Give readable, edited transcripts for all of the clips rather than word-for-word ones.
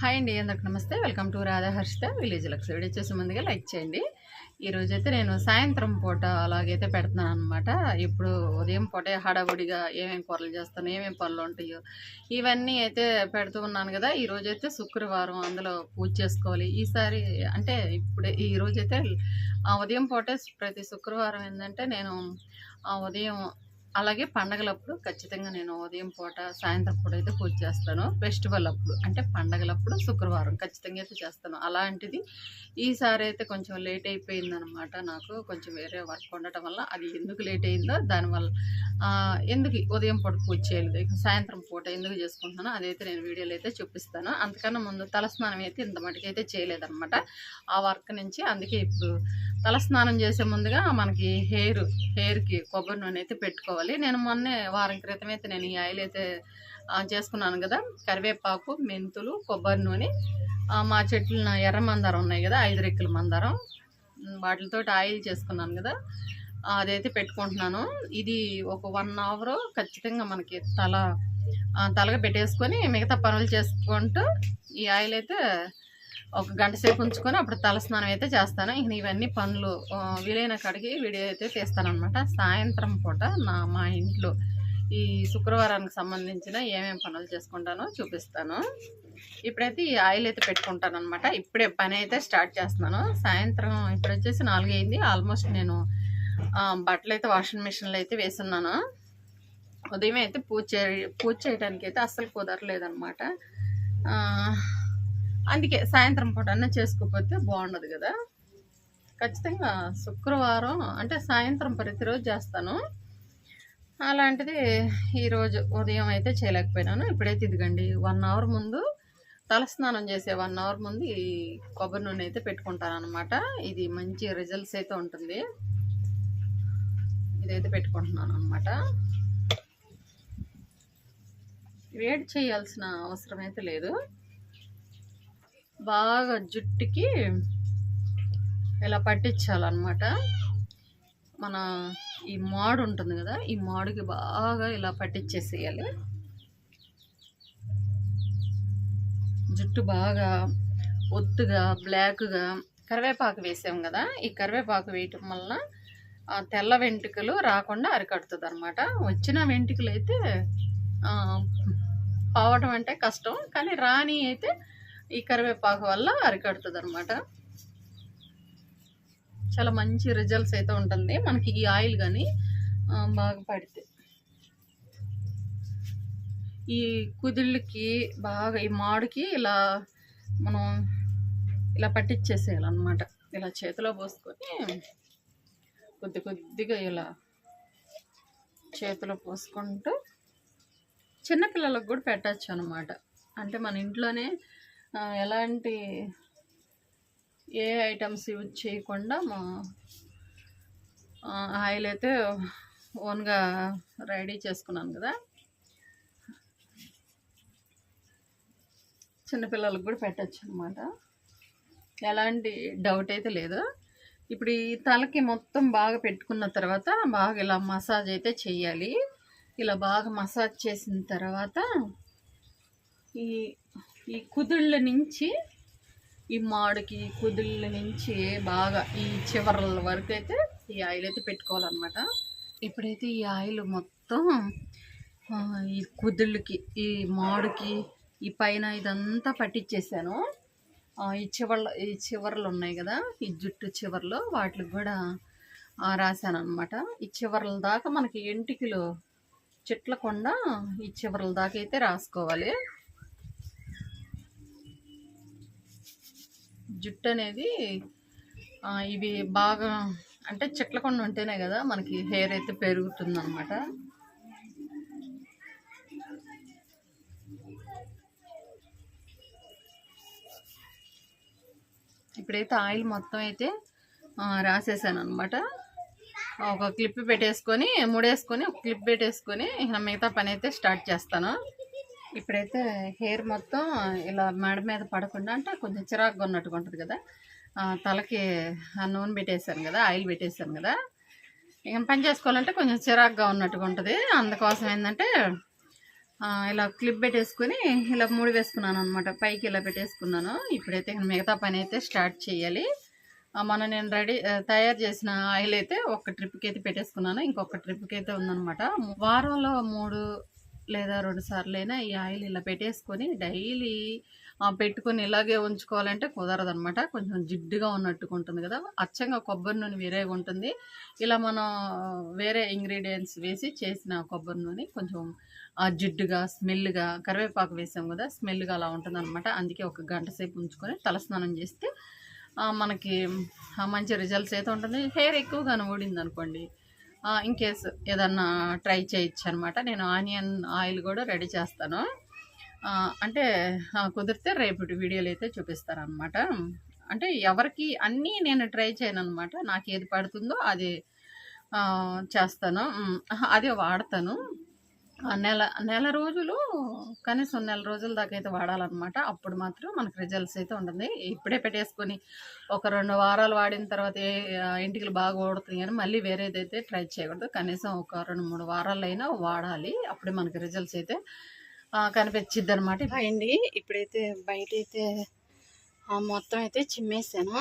Hi అండి, అందరికి నమస్తే. Welcome to Radha Harshitha village లక్స్. వీడియో చేసే ముందుగా లైక్ చేయండి. ఈరోజైతే నేను సాయంత్రం పూట అలాగైతే పెడుతున్నాను అనమాట. ఇప్పుడు ఉదయం పూట హడావుడిగా ఏమేమి కూరలు చేస్తాను, ఏమేమి పనులు ఉంటాయో ఇవన్నీ అయితే పెడుతూ ఉన్నాను కదా. ఈరోజైతే శుక్రవారం, అందులో పూజ చేసుకోవాలి. ఈసారి అంటే ఈరోజైతే ఉదయం పూటే ప్రతి శుక్రవారం ఏంటంటే నేను ఉదయం అలాగే పండగలప్పుడు ఖచ్చితంగా నేను ఉదయం పూట సాయంత్రం పూట అయితే పూజ చేస్తాను. ఫెస్టివల్ అప్పుడు అంటే పండగలప్పుడు శుక్రవారం ఖచ్చితంగా అయితే చేస్తాను. అలాంటిది ఈసారి అయితే కొంచెం లేట్ అయిపోయిందనమాట. నాకు కొంచెం వేరే వర్క్ ఉండటం వల్ల అది ఎందుకు లేట్ అయిందో దానివల్ల ఎందుకు ఉదయం పూట పూజ చేయలేదు, సాయంత్రం పూట ఎందుకు చేసుకుంటున్నానో అదైతే నేను వీడియోలో అయితే చూపిస్తాను. అంతకన్నా ముందు తలస్నానం అయితే ఇంత మటుకైతే చేయలేదన్నమాట ఆ వర్క్ నుంచి. అందుకే ఇప్పుడు తలస్నానం చేసే ముందుగా మనకి హెయిర్కి కొబ్బరి నూనె అయితే పెట్టుకోవాలి. నేను మొన్నే వారం క్రితం అయితే నేను ఈ ఆయిల్ అయితే చేసుకున్నాను కదా. కరివేపాకు, మెంతులు, కొబ్బరి నూనె, మా చెట్లు ఎర్ర మందారం ఉన్నాయి కదా, 5 రెక్కల మందారం, వాటితో ఆయిల్ చేసుకున్నాను కదా, అదైతే పెట్టుకుంటున్నాను. ఇది ఒక 1 అవర్ ఖచ్చితంగా మనకి తలగా పెట్టేసుకొని మిగతా పనులు చేసుకుంటూ ఈ ఆయిల్ అయితే ఒక గంట సేపు ఉంచుకొని అప్పుడు తలస్నానం అయితే చేస్తాను. ఇంక ఇవన్నీ పనులు వీలైన కాడికి వీడియో అయితే తీస్తానమాట. సాయంత్రం పూట మా ఇంట్లో ఈ శుక్రవారానికి సంబంధించిన ఏమేమి పనులు చేసుకుంటానో చూపిస్తాను. ఇప్పుడైతే ఈ ఆయిల్ అయితే పెట్టుకుంటాను అనమాట. ఇప్పుడే పని అయితే స్టార్ట్ చేస్తున్నాను. సాయంత్రం ఇప్పుడు వచ్చేసి 4 అయింది. ఆల్మోస్ట్ నేను బట్టలు అయితే వాషింగ్ మిషన్లో అయితే వేసున్నాను. ఉదయం అయితే పూజ చేయడానికి అయితే అస్సలు కుదరలేదనమాట. అందుకే సాయంత్రం పూట అన్న చేసుకోకపోతే బాగుండదు కదా. ఖచ్చితంగా శుక్రవారం అంటే సాయంత్రం ప్రతిరోజు చేస్తాను. అలాంటిది ఈరోజు ఉదయం అయితే చేయలేకపోయినాను. ఇప్పుడైతే ఇదిగండి 1 అవర్ ముందు తలస్నానం చేసే 1 అవర్ ముందు ఈ కొబ్బరి నూనె అయితే పెట్టుకుంటాను అనమాట. ఇది మంచి రిజల్ట్స్ అయితే ఉంటుంది. ఇదైతే పెట్టుకుంటున్నాను అనమాట. వేడి చేయాల్సిన అవసరం అయితే లేదు. బాగా జుట్టుకి ఇలా పట్టించాలన్నమాట. మన ఈ మాడు ఉంటుంది కదా, ఈ మాడుకి బాగా ఇలా పట్టించేసేయాలి. జుట్టు బాగా ఒత్తుగా బ్లాక్గా కరివేపాకు వేసాం కదా, ఈ కరివేపాకు వేయటం వలన తెల్ల వెంట్రుకలు రాకుండా అరికడుతుంది అనమాట. వచ్చిన వెంట్రుకలు అయితే పోవటం అంటే కష్టం, కానీ రాని అయితే ఈ కరివేపాకు వల్ల అరికడుతుంది అనమాట. చాలా మంచి రిజల్ట్స్ అయితే ఉంటుంది మనకి ఈ ఆయిల్ కానీ బాగా పడితే. ఈ కుదిళ్ళకి బాగా ఈ మాడికి ఇలా మనం ఇలా పట్టించేసేయాలన్నమాట. ఇలా చేతిలో పోసుకొని కొద్దిగా ఇలా చేతిలో పోసుకుంటూ చిన్నపిల్లలకు కూడా పెట్టచ్చు అనమాట. అంటే మన ఇంట్లోనే ఎలాంటి ఏ ఐటమ్స్ యూజ్ చేయకుండా ఆయిల్ అయితే ఓన్గా రెడీ చేసుకున్నాను కదా, చిన్నపిల్లలకు కూడా పెట్టచ్చు అనమాట. ఎలాంటి డౌట్ అయితే లేదు. ఇప్పుడు ఈ తలకి మొత్తం బాగా పెట్టుకున్న తర్వాత బాగా ఇలా మసాజ్ అయితే చేయాలి. ఇలా బాగా మసాజ్ చేసిన తర్వాత ఈ కుదుళ్ళ నుంచి ఈ మాడికి కుదుళ్ళ నుంచి బాగా ఈ చివరల వరకు అయితే ఈ ఆయిల్ అయితే పెట్టుకోవాలన్నమాట. ఇప్పుడైతే ఈ ఆయిల్ మొత్తం ఈ కుదుళ్ళకి, ఈ మాడికి, ఈ పైన ఇదంతా పట్టించేసాను. ఈ చివర్లు ఉన్నాయి కదా, ఈ జుట్టు చివర్లు, వాటికి కూడా రాశాను అనమాట. ఈ చివర్ల దాకా మనకి ఎంటికలు చిట్లకుండా ఈ చివర్ల దాకా అయితే రాసుకోవాలి. జుట్టు అనేది ఇవి బాగా అంటే చిట్లకుండా ఉంటేనే కదా మనకి హెయిర్ అయితే పెరుగుతుంది అనమాట. ఇప్పుడైతే ఆయిల్ మొత్తం అయితే రాసేసాను అనమాట. ఒక క్లిప్ పెట్టేసుకొని ముడేసుకొని ఒక క్లిప్ పెట్టేసుకొని మిగతా పని అయితే స్టార్ట్ చేస్తాను. ఇప్పుడైతే హెయిర్ మొత్తం ఇలా మెడ మీద పడకుండా, అంటే కొంచెం చిరాకుగా ఉన్నట్టుగా ఉంటుంది కదా, తలకి నూనె పెట్టేశాను కదా, ఆయిల్ పెట్టేశాను కదా, ఇక పని చేసుకోవాలంటే కొంచెం చిరాకుగా ఉన్నట్టుగా ఉంటుంది. అందుకోసం ఏంటంటే ఇలా క్లిప్ పెట్టేసుకొని ఇలా ముడి వేసుకున్నాను అనమాట. పైకి ఇలా పెట్టేసుకున్నాను. ఇప్పుడైతే మిగతా పని అయితే స్టార్ట్ చేయాలి. నేను తయారు చేసిన ఆయిల్ అయితే ఒక ట్రిప్కి అయితే పెట్టేసుకున్నాను. ఇంకొక ట్రిప్కి అయితే ఉందన్నమాట. వారంలో 3 లేదా 2 సార్లైనా ఈ ఆయిల్ ఇలా పెట్టేసుకొని డైలీ పెట్టుకొని ఇలాగే ఉంచుకోవాలంటే కుదరదనమాట. కొంచెం జిడ్డుగా ఉన్నట్టుగా ఉంటుంది కదా, అచ్చంగా కొబ్బరి నూనె వేరేగా ఉంటుంది. ఇలా మనం వేరే ఇంగ్రీడియంట్స్ వేసి చేసిన కొబ్బరి నూనె కొంచెం జిడ్డుగా స్మెల్గా, కరివేపాకు వేసాం కదా స్మెల్గా అలా ఉంటుంది అనమాట. అందుకే ఒక గంట సేపు ఉంచుకొని తలస్నానం చేస్తే మనకి మంచి రిజల్ట్స్ అయితే ఉంటుంది. హెయిర్ ఎక్కువగానే ఊడింది అనుకోండి, ఇన్ కేస్ ఏదన్నా ట్రై చేయొచ్చు అనమాట. నేను ఆనియన్ ఆయిల్ కూడా రెడీ చేస్తాను. అంటే కుదిరితే రేపటి వీడియోలు అయితే చూపిస్తారనమాట. అంటే ఎవరికి అన్నీ నేను ట్రై చేయను అనమాట. నాకు ఏది పడుతుందో అది చేస్తాను, అదే వాడతాను. నెల రోజులు, కనీసం నెల రోజుల దాకా అయితే వాడాలన్నమాట. అప్పుడు మాత్రం మనకు రిజల్ట్స్ అయితే ఉంటుంది. ఇప్పుడే పెట్టేసుకొని ఒక 2 వారాలు వాడిన తర్వాత ఇంటికి బాగా ఓడుతుంది కానీ మళ్ళీ వేరేదైతే ట్రై చేయకూడదు. కనీసం ఒక 2-3 వారాలు అయినా వాడాలి. అప్పుడే మనకి రిజల్ట్స్ అయితే కనిపించిద్ది అనమాట. అయింది. ఇప్పుడైతే బయట అయితే మొత్తం అయితే చిమ్మేసాను,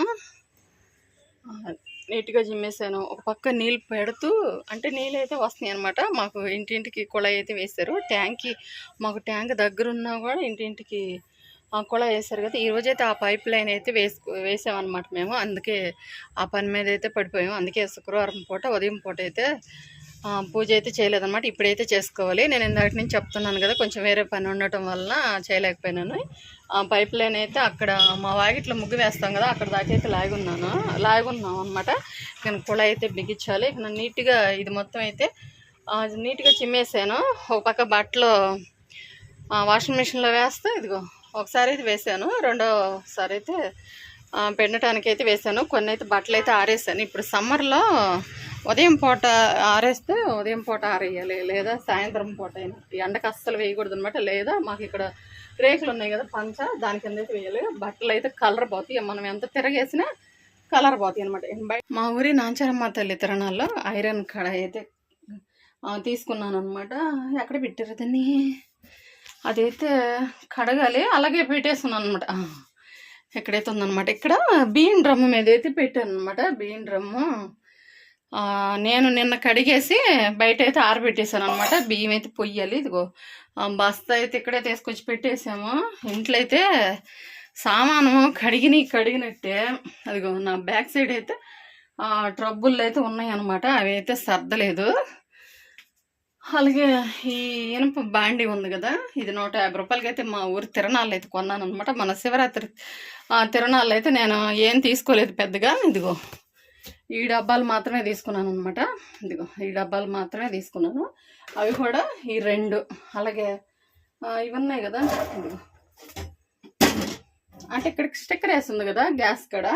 నీట్గా చిమ్మేసాను. ఒక పక్క నీళ్ళు పెడుతూ, అంటే నీళ్ళు అయితే వస్తున్నాయి అనమాట. మాకు ఇంటింటికి కుళాయి అయితే వేశారు. మాకు ట్యాంక్ దగ్గరున్నా కూడా ఇంటింటికి కుళాయి వేశారు కదా. ఈరోజైతే ఆ పైప్ లైన్ అయితే వేసామన్నమాట మేము. అందుకే ఆ పని మీద అయితే పడిపోయాము. అందుకే శుక్రవారం పూట ఉదయం పూట అయితే పూజ అయితే చేయలేదన్నమాట. ఇప్పుడైతే చేసుకోవాలి. నేను ఇందాక నుంచి చెప్తున్నాను కదా, కొంచెం వేరే పని ఉండటం వలన చేయలేకపోయినాను. పైప్ లైన్ అయితే అక్కడ మా వాకిట్లో ముగ్గు వేస్తాం కదా, అక్కడ దాకా అయితే లాగున్నాం అనమాట. నేను కుళాయి అయితే బిగించాలి. నేను నీట్గా ఇది మొత్తం అయితే నీట్గా చిమ్మేసాను. ఒక పక్క బట్టలు వాషింగ్ మిషన్లో వేస్తే ఇదిగో ఒకసారి అయితే వేసాను, రెండోసారి అయితే పెండటానికి అయితే వేసాను. కొన్ని అయితే బట్టలు అయితే ఆరేసాను. ఇప్పుడు సమ్మర్లో ఉదయం పూట ఆరేస్తే ఉదయం పూట ఆరేయాలి, లేదా సాయంత్రం పూట అయినా. ఎండకు అస్సలు వేయకూడదు అనమాట. లేదా మాకు ఇక్కడ రేకులు ఉన్నాయి కదా పంచ, దాని కింద అయితే వేయాలి. బట్టలు అయితే కలర్ పోతాయి, మనం ఎంత తిరగేసినా కలర్ పోతాయి అనమాట. మా ఊరి నాంచారమ్మ తల్లి తిరణాల్లో ఐరన్ కడాయి అయితే తీసుకున్నాను అనమాట. ఎక్కడ పెట్టారు దాన్ని, అదైతే కడగాలి. అలాగే పెట్టేస్తున్నాను అనమాట. ఎక్కడైతే ఉందనమాట, ఇక్కడ బియ్యం డ్రమ్ము మీద అయితే పెట్టాను అనమాట. బియ్యం డ్రమ్ము నేను నిన్న కడిగేసి బయట అయితే ఆరబెట్టేసాను అనమాట. బియ్యం అయితే పొయ్యాలి. ఇదిగో బస్తా అయితే ఇక్కడే తీసుకొచ్చి పెట్టేసాము. ఇంట్లో అయితే సామాను కడిగినట్టే. అదిగో నా బ్యాక్ సైడ్ అయితే ట్రబ్బులు అయితే ఉన్నాయి అనమాట. అవి అయితే సర్దలేదు. అలాగే ఈ ఇనుప బాండి ఉంది కదా, ఇది 150 రూపాయలకి అయితే మా ఊరి తిరణాలు అయితే కొన్నాను అనమాట. మన శివరాత్రి తిరణాలు అయితే నేను ఏం తీసుకోలేదు పెద్దగా. ఇదిగో ఈ డబ్బాలు మాత్రమే తీసుకున్నాను అనమాట. ఇదిగో ఈ డబ్బాలు మాత్రమే తీసుకున్నాను. అవి కూడా ఈ 2. అలాగే ఇవి ఉన్నాయి కదా, ఇదిగో అంటే ఇక్కడికి స్టిక్కర్ వేస్తుంది కదా గ్యాస్ కాడ.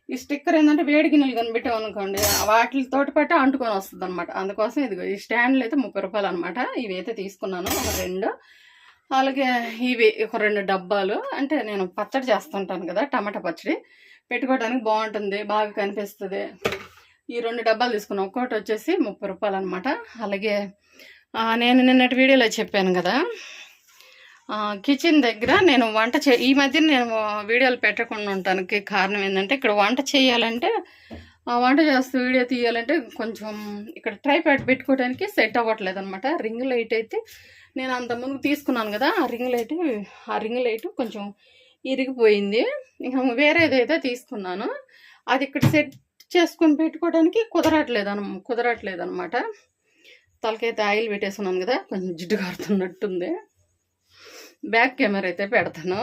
ఈ స్టిక్కర్ ఏంటంటే వేడి గిన్నెలు కనిపెట్టామనుకోండి, వాటితో పాటు అంటుకొని వస్తుంది అనమాట. అందుకోసం ఇదిగో ఈ స్టాండ్లు అయితే 30 రూపాయలు అనమాట. ఇవి అయితే తీసుకున్నాను ఒక 2. అలాగే ఇవి ఒక 2 డబ్బాలు. అంటే నేను పచ్చడి చేస్తుంటాను కదా, టమాటా పచ్చడి పెట్టుకోవడానికి బాగుంటుంది, బాగా కనిపిస్తుంది. ఈ 2 డబ్బాలు తీసుకున్నాను. ఒక్కోటి వచ్చేసి 30 రూపాయలు అనమాట. అలాగే నేను నిన్నటి వీడియోలో చెప్పాను కదా, కిచెన్ దగ్గర నేను ఈ మధ్య నేను వీడియోలు పెట్టకుండా ఉండటానికి కారణం ఏంటంటే, ఇక్కడ వంట చేయాలంటే వంట చేస్తూ వీడియో తీయాలంటే కొంచెం ఇక్కడ ట్రైపాడ్ పెట్టుకోవడానికి సెట్ అవ్వట్లేదు అనమాట. రింగ్ లైట్ అయితే నేను అంతకుముందు తీసుకున్నాను కదా, ఆ రింగ్ లైట్ కొంచెం ఇరిగిపోయింది. ఇంకా వేరేదైతే తీసుకున్నాను, అది ఇక్కడ సెట్ చేసుకొని పెట్టుకోవడానికి కుదరట్లేదు అనమాట. తలకైతే ఆయిల్ పెట్టేస్తున్నాను కదా, కొంచెం జిడ్డు కారుతున్నట్టుంది. బ్యాక్ కెమెరా అయితే పెడతాను,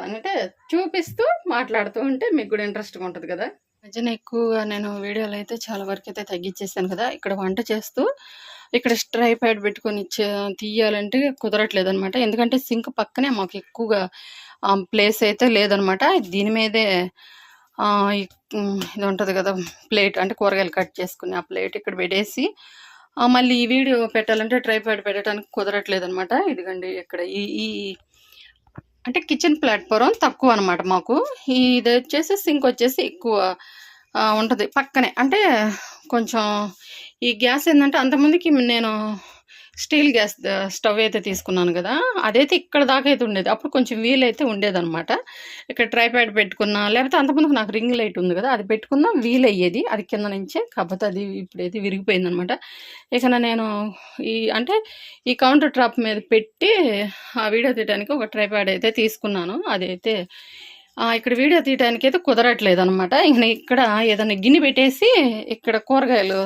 అంటే చూపిస్తూ మాట్లాడుతూ ఉంటే మీకు కూడా ఇంట్రెస్ట్గా ఉంటుంది కదా. నిజంగా ఎక్కువగా నేను వీడియోలు అయితే చాలా వరకు అయితే తగ్గించేసాను కదా. ఇక్కడ వంట చేస్తూ ఇక్కడ ట్రైపాడ్ పెట్టుకొని తీయాలంటే కుదరట్లేదు అనమాట. ఎందుకంటే సింక్ పక్కనే మాకు ఎక్కువగా ప్లేస్ అయితే లేదనమాట. దీని మీదే ఇది ఉంటుంది కదా ప్లేట్, అంటే కూరగాయలు కట్ చేసుకుని ఆ ప్లేట్ ఇక్కడ పెట్టేసి మళ్ళీ ఈ వీడియో పెట్టాలంటే ట్రైపాడ్ పెట్టడానికి కుదరట్లేదు అనమాట. ఇదిగండి ఇక్కడ ఈ అంటే కిచెన్ ప్లాట్ఫారం తక్కువ అనమాట మాకు. ఇది వచ్చేసి సింక్ వచ్చేసి ఎక్కువ ఉంటుంది పక్కనే. అంటే కొంచెం ఈ గ్యాస్ ఏంటంటే అంతమందికి నేను స్టీల్ గ్యాస్ స్టవ్ అయితే తీసుకున్నాను కదా, అదైతే ఇక్కడ దాకా అయితే ఉండేది. అప్పుడు కొంచెం వీలైతే ఉండేదన్నమాట. ఇక్కడ ట్రైప్యాడ్ పెట్టుకున్నా, లేకపోతే అంతకుముందుకు నాకు రింగ్ లైట్ ఉంది కదా, అది పెట్టుకున్నా వీలయ్యేది. అది కింద నుంచే, కాకపోతే అది ఇప్పుడైతే విరిగిపోయిందనమాట. ఇక నేను అంటే ఈ కౌంటర్ టాప్ మీద పెట్టి ఆ వీడియో తీయడానికి ఒక ట్రైప్యాడ్ అయితే తీసుకున్నాను. అదైతే ఇక్కడ వీడియో తీయడానికి అయితే కుదరట్లేదు అనమాట. ఇక్కడ ఏదైనా గిన్నె పెట్టేసి ఇక్కడ కూరగాయలు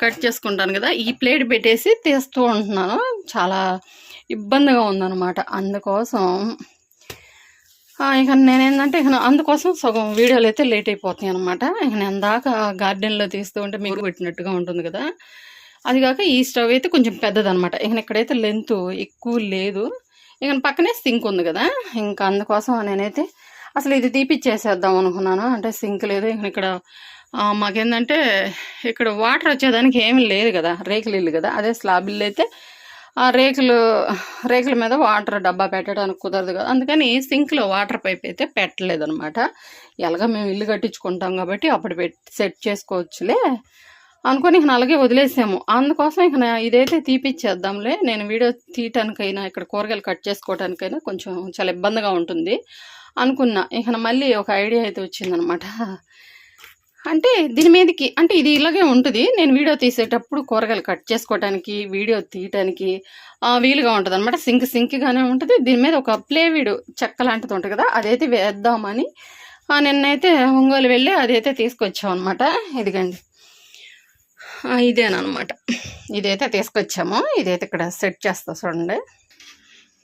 కట్ చేసుకుంటాను కదా, ఈ ప్లేట్ పెట్టేసి తీస్తూ ఉంటున్నాను. చాలా ఇబ్బందిగా ఉందన్నమాట. అందుకోసం ఇక నేనేంటంటే అందుకోసం సగం వీడియోలు అయితే లేట్ అయిపోతాయి అనమాట. ఇక నేను దాకా గార్డెన్లో తీస్తూ ఉంటే మీకు పెట్టినట్టుగా ఉంటుంది కదా. అది కాక ఈ స్టవ్ అయితే కొంచెం పెద్దదనమాట. ఇక్కడైతే లెంత్ ఎక్కువ లేదు. ఇక పక్కనే సింక్ ఉంది కదా, ఇంకా అందుకోసం నేనైతే అసలు ఇది తీపిచ్చేసేద్దాం అనుకున్నాను. అంటే సింక్ లేదు. ఇక్కడ మాకేందంటే ఇక్కడ వాటర్ వచ్చేదానికి ఏమీ లేదు కదా, రేకులు ఇల్లు కదా. అదే స్లాబ్ ఇల్లు అయితే ఆ రేకుల మీద వాటర్ డబ్బా పెట్టడానికి కుదరదు కదా, అందుకని సింక్లో వాటర్ పైప్ అయితే పెట్టలేదు అనమాట. ఎలాగ మేము ఇల్లు కట్టించుకుంటాం కాబట్టి అప్పుడు సెట్ చేసుకోవచ్చులే అనుకొని అలాగే వదిలేసాము. అందుకోసం ఇదైతే తీపిచ్చేద్దాంలే. నేను వీడియో తీయటానికైనా ఇక్కడ కూరగాయలు కట్ చేసుకోవడానికైనా కొంచెం చాలా ఇబ్బందిగా ఉంటుంది అనుకున్నా. మళ్ళీ ఒక ఐడియా అయితే వచ్చిందనమాట. అంటే దీని మీదకి అంటే ఇది ఇలాగే ఉంటుంది. నేను వీడియో తీసేటప్పుడు కూరగాయలు కట్ చేసుకోవడానికి, వీడియో తీయటానికి వీలుగా ఉంటుంది అనమాట. సింక్గానే ఉంటుంది. దీని మీద ఒక ప్లేవిడ్ చెక్క లాంటిది ఉంటుంది కదా, అదైతే వేద్దామని నిన్నైతే ఒంగోలు వెళ్ళి అదైతే తీసుకొచ్చాం అనమాట. ఇదిగండి, ఇదేనమాట. ఇదైతే తీసుకొచ్చాము. ఇదైతే ఇక్కడ సెట్ చేస్తా చూడండి.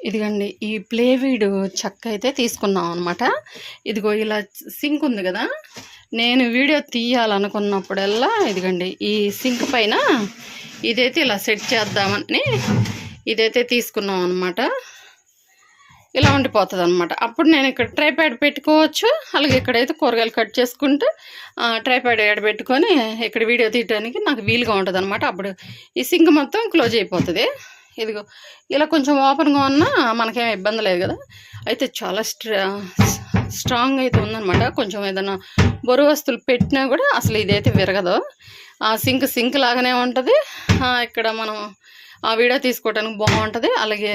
ఇదిగండి, ఈ ప్లేవిడ్ చెక్క అయితే తీసుకున్నాం అనమాట. ఇదిగో ఇలా సింక్ ఉంది కదా, నేను వీడియో తీయాలనుకున్నప్పుడల్లా ఇదిగండి ఈ సింక్ పైన ఇదైతే ఇలా సెట్ చేద్దామని ఇదైతే తీసుకున్నాం అనమాట. ఇలా ఉండిపోతుంది అనమాట. అప్పుడు నేను ఇక్కడ ట్రైప్యాడ్ పెట్టుకోవచ్చు. అలాగే ఇక్కడైతే కూరగాయలు కట్ చేసుకుంటూ ట్రైప్యాడ్ పెట్టుకొని ఇక్కడ వీడియో తీయడానికి నాకు వీలుగా ఉంటుంది అనమాట. అప్పుడు ఈ సింక్ మొత్తం క్లోజ్ అయిపోతుంది. ఇదిగో ఇలా కొంచెం ఓపెన్గా ఉన్నా మనకేం ఇబ్బంది లేదు కదా. అయితే చాలా స్ట్రాంగ్ అయితే ఉందన్నమాట. కొంచెం ఏదైనా బరువు వస్తువులు పెట్టినా కూడా అసలు ఇదైతే విరగదు. సింక్ లాగానే ఉంటుంది. ఇక్కడ మనం వీడియో తీసుకోవడానికి బాగుంటుంది. అలాగే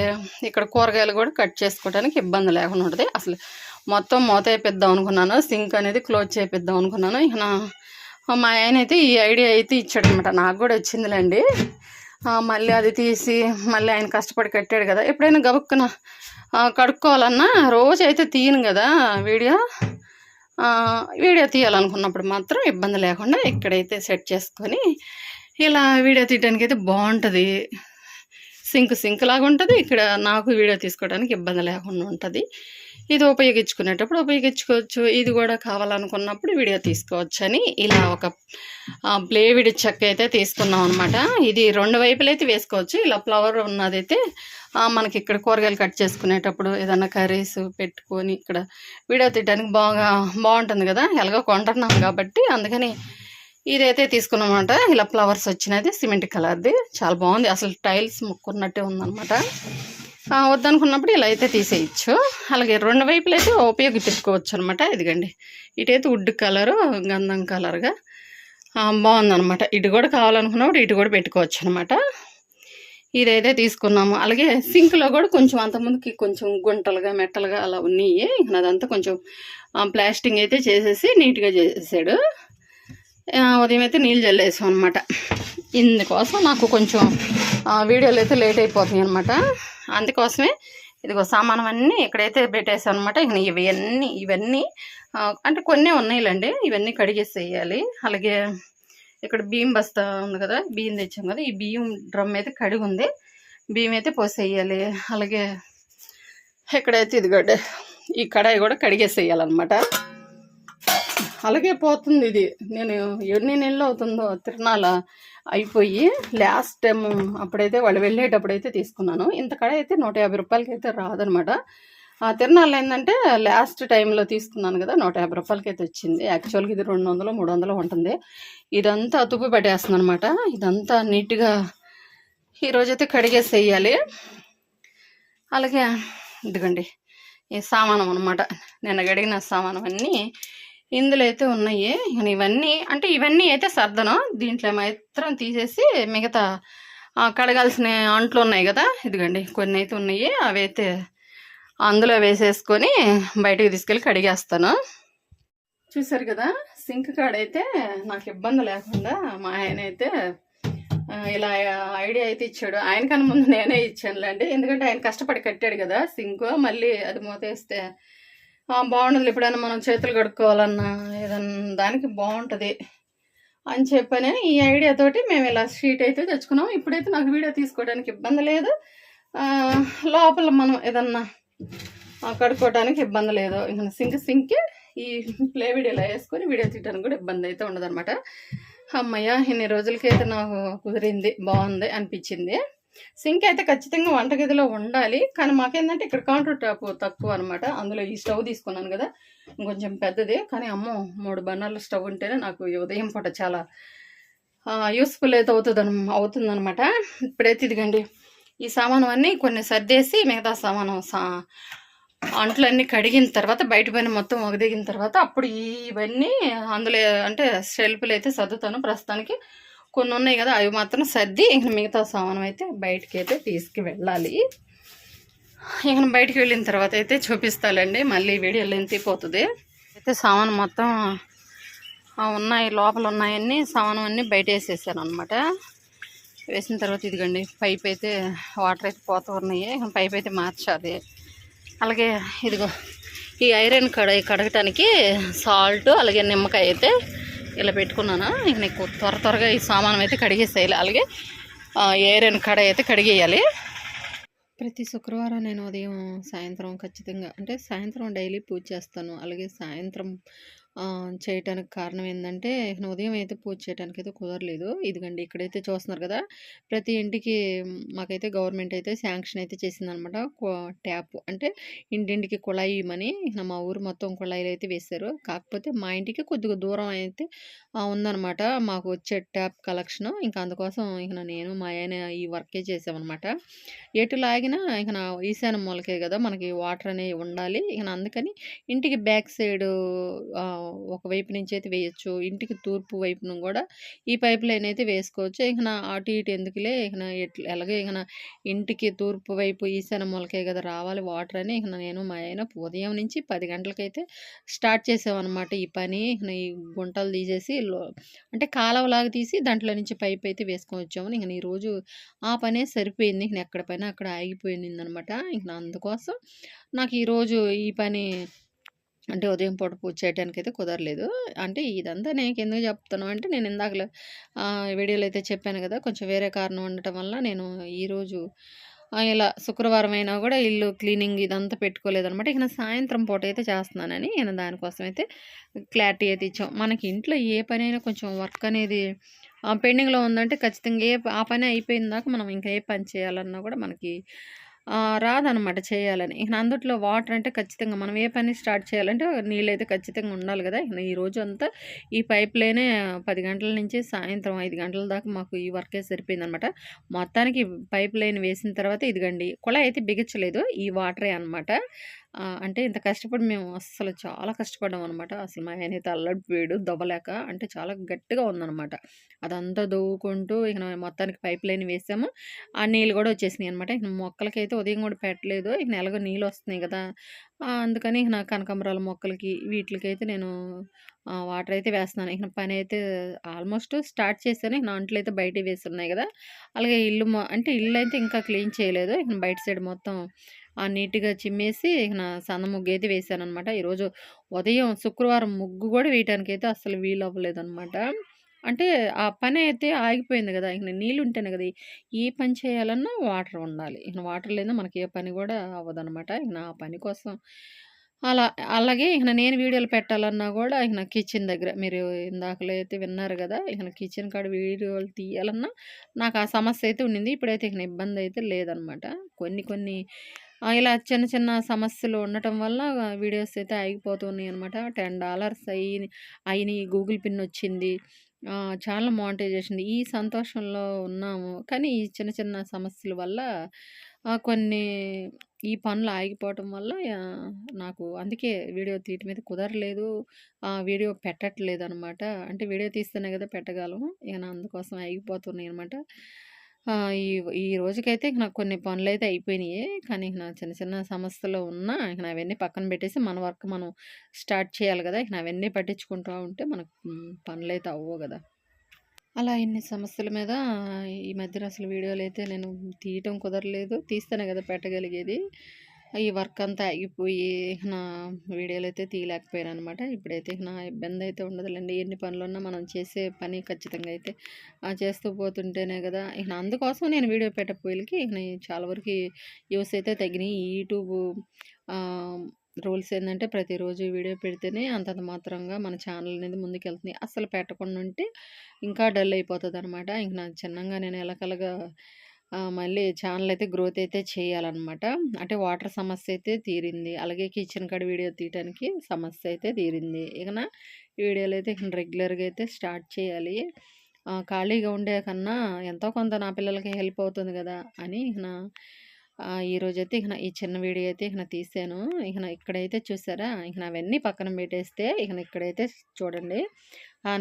ఇక్కడ కూరగాయలు కూడా కట్ చేసుకోవడానికి ఇబ్బంది లేకుండా ఉంటుంది. అసలు మొత్తం మూత అయిపోద్దాం అనుకున్నాను, సింక్ అనేది క్లోజ్ చేపిద్దాం అనుకున్నాను. మా ఆయన అయితే ఈ ఐడియా అయితే ఇచ్చాడనమాట. నాకు కూడా వచ్చిందిలేండి. మళ్ళీ అది తీసి మళ్ళీ ఆయన కష్టపడి కట్టాడు కదా. ఎప్పుడైనా గబుక్కున కడుక్కోవాలన్నా రోజు అయితే తీయను కదా వీడియో తీయాలనుకున్నప్పుడు మాత్రం ఇబ్బంది లేకుండా ఇక్కడైతే సెట్ చేసుకొని ఇలా వీడియో తీయడానికి అయితే బాగుంటుంది. సింక్ లాగా ఉంటుంది. ఇక్కడ నాకు వీడియో తీసుకోవడానికి ఇబ్బంది లేకుండా ఉంటుంది. ఇది ఉపయోగించుకునేటప్పుడు ఉపయోగించుకోవచ్చు. ఇది కూడా కావాలనుకున్నప్పుడు వీడియో తీసుకోవచ్చు అని ఇలా ఒక ప్లేవిడ్ చెక్క అయితే తీసుకున్నాం అనమాట. ఇది రెండు వైపులు అయితే వేసుకోవచ్చు. ఇలా ఫ్లవర్ ఉన్నదైతే మనకి ఇక్కడ కూరగాయలు కట్ చేసుకునేటప్పుడు ఏదన్నా కర్రీస్ పెట్టుకొని ఇక్కడ వీడియో తీయడానికి బాగుంటుంది కదా. ఎలాగో కొంటున్నాం కాబట్టి అందుకని ఇదైతే తీసుకున్నామన్నమాట. ఇలా ఫ్లవర్స్ వచ్చినది సిమెంట్ కలర్ది, చాలా బాగుంది. అసలు టైల్స్ ముక్కున్నట్టే ఉందన్నమాట. వద్దనుకున్నప్పుడు ఇలా అయితే తీసేయచ్చు. అలాగే రెండు వైపులు అయితే ఉపయోగించుకోవచ్చు అనమాట. ఇదిగండి, ఇటైతే వుడ్ కలరు గంధం కలర్గా బాగుందనమాట. ఇటు కూడా కావాలనుకున్నప్పుడు ఇటు కూడా పెట్టుకోవచ్చు అనమాట. ఇదైతే తీసుకున్నాము. అలాగే సింక్లో కూడా కొంచెం అంతకుముందుకి కొంచెం గుంటలుగా మెట్టలుగా అలా ఉన్నాయి. అదంతా కొంచెం ప్లాస్టింగ్ అయితే చేసేసి నీట్గా చేసేసాడు. ఉదయం అయితే నీళ్ళు చల్లేసాం అనమాట. ఇందుకోసం నాకు కొంచెం వీడియోలు అయితే లేట్ అయిపోతున్నాయి అనమాట. అందుకోసమే ఇదిగో సామానం అన్నీ ఇక్కడైతే పెట్టేసాను అనమాట. ఇవన్నీ అంటే కొన్ని ఉన్నాయిలేండి, ఇవన్నీ కడిగేసేయాలి. అలాగే ఇక్కడ బియ్యం బస్తా ఉంది కదా, బియ్యం తెచ్చాం కదా, ఈ బియ్యం డ్రమ్ అయితే కడిగి ఉంది, బియ్యం అయితే పోసేయాలి. అలాగే ఇక్కడైతే ఇదిగోండి ఈ కడాయి కూడా కడిగేసేయాలన్నమాట. అలాగే పోతుంది ఇది. నేను ఎన్ని నెలలు అవుతుందో తిరునాళ్ళ అయిపోయి లాస్ట్ టైం అప్పుడైతే వాళ్ళు వెళ్ళేటప్పుడైతే తీసుకున్నాను. ఇంత కడాయి అయితే 150 రూపాయలకి అయితే రాదనమాట. తిరునాళ్ళు ఏంటంటే లాస్ట్ టైంలో తీసుకున్నాను కదా, 150 రూపాయలకి అయితే వచ్చింది. యాక్చువల్గా ఇది 200 300 ఉంటుంది. ఇదంతా తుప్పు పట్టేస్తుంది అనమాట. ఇదంతా నీట్గా ఈరోజైతే కడిగేసేయాలి. అలాగే ఇదిగోండి ఈ సామానం అనమాట, నేను కడిగిన సామానం అన్నీ ఇందులో అయితే ఉన్నాయి. ఇవన్నీ అయితే సర్దను, దీంట్లో మాత్రం తీసేసి మిగతా కడగాల్సిన అంట్లు ఉన్నాయి కదా, ఇదిగండి కొన్ని అయితే ఉన్నాయి. అవి అయితే అందులో వేసేసుకొని బయటికి తీసుకెళ్ళి కడిగేస్తాను. చూసారు కదా, సింక్ కాడైతే నాకు ఇబ్బంది లేకుండా మా ఆయన అయితే ఇలా ఐడియా అయితే ఇచ్చాడు. ఆయనకన్నా ముందు నేనే ఇచ్చానులేండి, ఎందుకంటే ఆయన కష్టపడి కట్టాడు కదా సింక్. మళ్ళీ అది మూతేస్తే బాగుండదు, ఎప్పుడైనా మనం చేతులు కడుక్కోవాలన్నా ఏదన్నా దానికి బాగుంటుంది అని చెప్పనే ఈ ఐడియా తోటి మేము ఇలా షీట్ అయితే తెచ్చుకున్నాం. ఇప్పుడైతే నాకు వీడియో తీసుకోవడానికి ఇబ్బంది లేదు, లోపల మనం ఏదన్నా కడుక్కోవడానికి ఇబ్బంది లేదు. ఇంకా సింకే ఈ ప్లే వీడియోలో వేసుకొని వీడియో తీయడానికి కూడా ఇబ్బంది అయితే ఉండదన్నమాట. అమ్మయ్య, ఇన్ని రోజులకైతే నాకు కుదిరింది, బాగుంది అనిపించింది. సింక్ అయితే ఖచ్చితంగా వంటగదిలో ఉండాలి, కానీ మాకేంటంటే ఇక్కడ కౌంటర్ టాప్ తక్కువ అనమాట. అందులో ఈ స్టవ్ తీసుకున్నాను కదా, కొంచెం పెద్దది, కానీ అమ్మో 3 బర్నర్ల స్టవ్ ఉంటేనే నాకు ఉదయం పూట చాలా యూస్ఫుల్ అయితే అవుతుందన్నమాట. ఇప్పుడైతే ఇదిగండి ఈ సామాను అన్నీ కొన్ని సర్దేసి మిగతా సామాను అంట్లన్నీ కడిగిన తర్వాత బయట పైన మొత్తం ఒగదిగిన తర్వాత అప్పుడు ఇవన్నీ అందులో అంటే షెల్ఫ్లు అయితే సర్దుతాను. ప్రస్తుతానికి కొన్ని ఉన్నాయి కదా, అవి మాత్రం సర్ది ఇంక మిగతా సామానం అయితే బయటికి అయితే తీసుకువెళ్ళాలి. ఇక బయటికి వెళ్ళిన తర్వాత అయితే చూపిస్తాలండి, మళ్ళీ వీడియో లెంత్ అయిపోతుంది. అయితే సామాను మొత్తం ఉన్నాయి, లోపల ఉన్నాయన్నీ సామాను అన్నీ బయట వేసేసాను అనమాట. వేసిన తర్వాత ఇదిగండి పైప్ అయితే వాటర్ అయితే పోతూ ఉన్నాయి, పైప్ అయితే మార్చాలి. అలాగే ఇదిగో ఈ ఐరన్ కడగటానికి సాల్ట్ అలాగే నిమ్మకాయ అయితే ఇలా పెట్టుకున్నాను. ఇక నీకు త్వరగా ఈ సామానం అయితే కడిగేసేయాలి. అలాగే ఐరన్ కడాయి అయితే కడిగేయాలి. ప్రతి శుక్రవారం నేను ఉదయం సాయంత్రం ఖచ్చితంగా అంటే సాయంత్రం డైలీ పూజ చేస్తాను. అలాగే సాయంత్రం చేయటానికి కారణం ఏంటంటే ఉదయం అయితే పూజ చేయడానికి అయితే కుదరలేదు. ఇదిగండి ఇక్కడైతే చూస్తున్నారు కదా, ప్రతి ఇంటికి మాకైతే గవర్నమెంట్ అయితే శాంక్షన్ అయితే చేసిందనమాట. ట్యాప్ అంటే ఇంటింటికి కుళాయి ఇవ్వమని. మా ఊరు మొత్తం కుళాయిలు అయితే వేశారు. కాకపోతే మా ఇంటికి కొద్దిగా దూరం అయితే ఉందనమాట మాకు వచ్చే ట్యాప్ కలెక్షన్. ఇంకా అందుకోసం ఇక నేను మా ఆయన ఈ వర్కే చేసామన్నమాట. ఎటు లాగినా ఇక ఈశాన్య మూలకే కదా మనకి వాటర్ అనేవి ఉండాలి. ఇక అందుకని ఇంటికి బ్యాక్ సైడ్ ఒకవైపు నుంచి అయితే వేయచ్చు, ఇంటికి తూర్పు వైపును కూడా ఈ పైప్ లైన్ అయితే వేసుకోవచ్చు. ఇక అటు ఇటు ఎందుకులే, ఇక ఎలాగే ఇక ఇంటికి తూర్పు వైపు ఈశాన్య మూలకే కదా రావాలి వాటర్ అని ఇక నేను మా ఆయన ఉదయం నుంచి 10 గంటలకైతే స్టార్ట్ చేసామన్నమాట ఈ పని. ఈ గుంటలు తీసేసి అంటే కాలువలాగా తీసి దాంట్లో నుంచి పైప్ అయితే వేసుకొని వచ్చాము. ఇంక ఈరోజు ఆ పనే సరిపోయింది, ఇంక ఎక్కడ పైన అక్కడ ఆగిపోయింది అనమాట. ఇంక అందుకోసం నాకు ఈరోజు ఈ పని అంటే ఉదయం పూట పూజ చేయడానికి అయితే కుదరలేదు. అంటే ఇదంతా నేను ఎందుకు చెప్తాను అంటే, నేను ఇందాకలో వీడియోలో అయితే చెప్పాను కదా, కొంచెం వేరే కారణం ఉండటం వల్ల నేను ఈరోజు ఇలా శుక్రవారం అయినా కూడా ఇల్లు క్లీనింగ్ ఇదంతా పెట్టుకోలేదనమాట. ఇక సాయంత్రం పూట అయితే చేస్తున్నానని నేను దానికోసం అయితే క్లారిటీ అయితే ఇచ్చాం. మనకి ఇంట్లో ఏ పని అయినా కొంచెం వర్క్ అనేది పెండింగ్లో ఉందంటే ఖచ్చితంగా ఆ పని అయిపోయిన దాకా మనం ఇంకా ఏ పని చేయాలన్నా కూడా మనకి రాదనమాట చేయాలని. ఇక అందుట్లో వాటర్ అంటే ఖచ్చితంగా మనం ఏ పని స్టార్ట్ చేయాలంటే నీళ్ళైతే ఖచ్చితంగా ఉండాలి కదా. ఈ రోజు అంతా ఈ పైప్ లైనే 10 గంటల నుంచి సాయంత్రం 5 గంటల దాకా మాకు ఈ వర్కే సరిపోయిందనమాట. మొత్తానికి పైప్ లైన్ వేసిన తర్వాత ఇదిగండి కుళాయి అయితే బిగించలేదు, ఈ వాటరే అనమాట. అంటే ఇంత కష్టపడి మేము అస్సలు చాలా కష్టపడ్డాం అనమాట. అసలు మా ఆయన అయితే అల్లడిపోయాడు దవ్వలేక, అంటే చాలా గట్టిగా ఉందనమాట. అదంతా దవ్వుకుంటూ ఇక మొత్తానికి పైప్ లైన్ వేసాము. ఆ నీళ్ళు కూడా వచ్చేసినాయి అనమాట. ఇక మొక్కలకైతే ఉదయం కూడా పెట్టలేదు, ఇక ఎలాగో నీళ్ళు వస్తున్నాయి కదా, అందుకని ఇక నా కనకాంబరాల మొక్కలకి వీటికైతే నేను వాటర్ అయితే వేస్తున్నాను. ఇక పని అయితే ఆల్మోస్ట్ స్టార్ట్ చేశాను. ఇక అంట్లు అయితే బయట వేస్తున్నాయి కదా. అలాగే అంటే ఇల్లు అయితే ఇంకా క్లీన్ చేయలేదు. ఇక బయట సైడ్ మొత్తం నీట్గా చిమ్మేసి ఇక సన్న ముగ్గు అయితే వేసాను అనమాట. ఈరోజు ఉదయం శుక్రవారం ముగ్గు కూడా వేయటానికి అయితే అస్సలు వీలు అవ్వలేదన్నమాట. అంటే ఆ పని అయితే ఆగిపోయింది కదా, ఇక నీళ్ళు ఉంటేనే కదా ఏ పని చేయాలన్నా వాటర్ ఉండాలి. ఇక వాటర్ లేదా మనకి ఏ పని కూడా అవ్వదనమాట. ఇక ఆ పని కోసం అలాగే ఇక నేను వీడియోలు పెట్టాలన్నా కూడా ఇక కిచెన్ దగ్గర మీరు ఇందాకలో అయితే విన్నారు కదా, ఇక కిచెన్ కాడ వీడియోలు తీయాలన్నా నాకు ఆ సమస్య అయితే ఉండింది. ఇప్పుడైతే ఇక ఇబ్బంది అయితే లేదనమాట. కొన్ని ఇలా చిన్న చిన్న సమస్యలు ఉండటం వల్ల వీడియోస్ అయితే ఆగిపోతున్నాయి అనమాట. $10 అయినాయి, గూగుల్ పిన్ వచ్చింది, ఛానల్ మానిటైజేషన్, ఈ సంతోషంలో ఉన్నాము. కానీ ఈ చిన్న చిన్న సమస్యల వల్ల కొన్ని ఈ పనులు ఆగిపోవటం వల్ల నాకు అందుకే వీడియో తీయటం మీద కుదరలేదు. వీడియో పెట్టట్లేదు అనమాట. అంటే వీడియో తీస్తేనే కదా పెట్టగలం, ఇక అందుకోసం ఆగిపోతున్నాయి అనమాట. ఈ ఈ రోజుకైతే ఇక నాకు కొన్ని పనులైతే అయిపోయినాయి. కానీ ఇక నా చిన్న చిన్న సమస్యలు ఉన్నా ఇక అవన్నీ పక్కన పెట్టేసి మన వర్క్ మనం స్టార్ట్ చేయాలి గదా! ఇక అవన్నీ పట్టించుకుంటా ఉంటే మనకు పనులైతే అవ్వవు గదా! అలా ఇన్ని సమస్యల మీద ఈ మధ్యన అసలు వీడియోలైతే నేను తీయటం కుదరలేదు. తీస్తేనే గదా పెట్టగలిగేది. ఈ వర్క్ అంతా ఆగిపోయి నా వీడియోలైతే తీయలేకపోయాననమాట. ఇప్పుడైతే నా ఇబ్బందయితే ఉండదులెండి. ఎన్ని పనులున్నా మనం చేసే పని ఖచ్చితంగా అయితే చేస్తూ పోతుంటేనే గదా! ఇక అందుకోసం నేను వీడియో పెట్టకపోయేలకి ఇక చాలా వరకు వ్యూస్ అయితే తగ్గినియి. ఈ యూట్యూబు ఆహ్, రూల్స్ ఏందంటే ప్రతిరోజు వీడియో పెడితేనే అంతంత మాత్రంగా మన ఛానల్ అనేది ముందుకెళ్తుంది. అస్సలు పెట్టకుండా ఉంటే ఇంకా డల్ అయిపోతదనమాట. ఇంక నాకు చిన్నంగా నేను ఎలాగోలాగా మళ్ళీ ఛానల్ అయితే గ్రోత్ అయితే చేయాలనమాట. అంటే వాటర్ సమస్య అయితే తీరింది. అలాగే కిచెన్ కాడ వీడియో తీయటానికి సమస్య అయితే తీరింది. ఇకన వీడియోలైతే ఇక రెగ్యులర్‌గా అయితే స్టార్ట్ చేయాలి. ఖాళీగా ఉండే కన్నా ఎంతో కొంత నా పిల్లలకి హెల్ప్ అవుతుంది గదా! అని ఈరోజైతే ఈ చిన్న వీడియో అయితే తీశాను. ఇక్కడైతే చూసారా? అవన్నీ పక్కన పెట్టేస్తే ఇక్కడైతే చూడండి.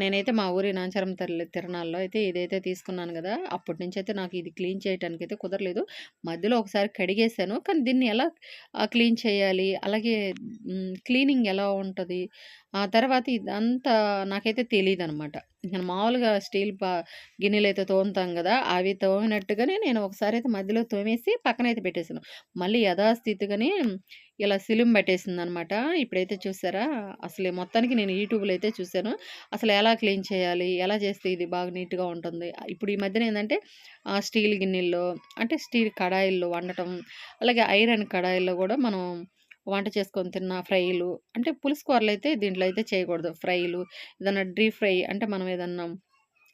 నేనైతే మా ఊరి నాంచారం తిరణాల్లో అయితే ఇదైతే తీసుకున్నాను గదా! అప్పటినుంచయితే నాకు ఇది క్లీన్ చేయటానికైతే కుదరలేదు. మధ్యలో ఒకసారి కడిగేశాను. కానీ దీన్ని ఎలా క్లీన్ చేయాలి? అలాగే క్లీనింగ్ ఎలా ఉంటది? ఆ తర్వాత ఇదంతా నాకైతే తెలీదనమాట. మామూలుగా స్టీల్ గిన్నెలైతే తోముతాం గదా! అవి తోమినట్టుగానే నేను ఒకసారైతే మధ్యలో తోమేసి పక్కనైతే పెట్టేసాను. మళ్ళీ యథాస్థితిగానే ఇలా సిలుం పట్టేసిందనమాట. ఇప్పుడైతే చూసారా? అసలు మొత్తానికి నేను యూట్యూబ్‌లో అయితే చూసాను. అసలు ఎలా క్లీన్ చేయాలి? ఎలా చేస్తే ఇది బాగా నీట్‌గా ఉంటుంది? ఇప్పుడు ఈ మధ్యన ఏందంటే స్టీల్ గిన్నెల్లో అంటే స్టీల్ కడాయిల్లో వండటం, అలాగే ఐరన్ కడాయిల్లో గూడా మనం వంట చేసుకొని తిన్న ఫ్రైలు అంటే పులుసు కూరలైతే దీంట్లో అయితే చేయకూడదు. ఫ్రైలు ఏదన్నా డీప్ ఫ్రై అంటే మనం ఏదన్నా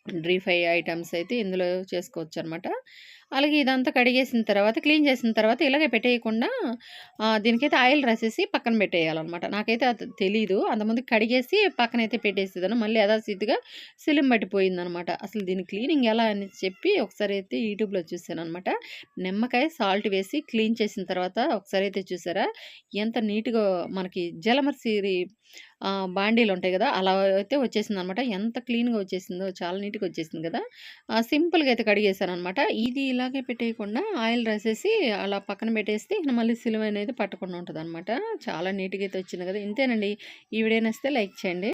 డ్రీ ఫ్రై ఐటెమ్స్ అయితే ఇందులో చేసుకోవచ్చనమాట. అలాగే ఇదంతా కడిగేసిన తర్వాత, క్లీన్ చేసిన తర్వాత ఇలాగే పెట్టేయకుండా దీనికైతే ఆయిల్ రాసేసి పక్కన పెట్టేయాలనమాట. నాకైతే అది తెలీదు. అంతకుముందు కడిగేసి పక్కనైతే పెట్టేసేదాన్ని. మళ్ళీ యథాస్థితిగా సిలుం పట్టిపోయిందనమాట. అసలు దీని క్లీనింగ్ ఎలా అని చెప్పి ఒకసారి అయితే యూట్యూబ్‌లో చూసాననమాట. నిమ్మకాయ, సాల్ట్ వేసి క్లీన్ చేసిన తర్వాత ఒకసారి అయితే చూసారా? ఎంత నీట్‌గా మనకి జలమర్సిరి బాండీలుంటాయి గదా! అలా అయితే వచ్చేసిందనమాట. ఎంత క్లీన్‌గా వచ్చేసిందో చాలా నీట్‌గా వచ్చేసింది గదా! సింపుల్‌గా అయితే కడిగేసాననమాట. ఇది ఇలాగే పెట్టేయకుండా ఆయిల్ రాసేసి అలా పక్కన పెట్టేస్తే మళ్ళీ సిలువ అనేది పట్టకుండా ఉంటదనమాట. చాలా నీట్‌గా అయితే వచ్చింది గదా! ఇంతేనండి. ఈ వీడియో నచ్చితే లైక్ చేయండి.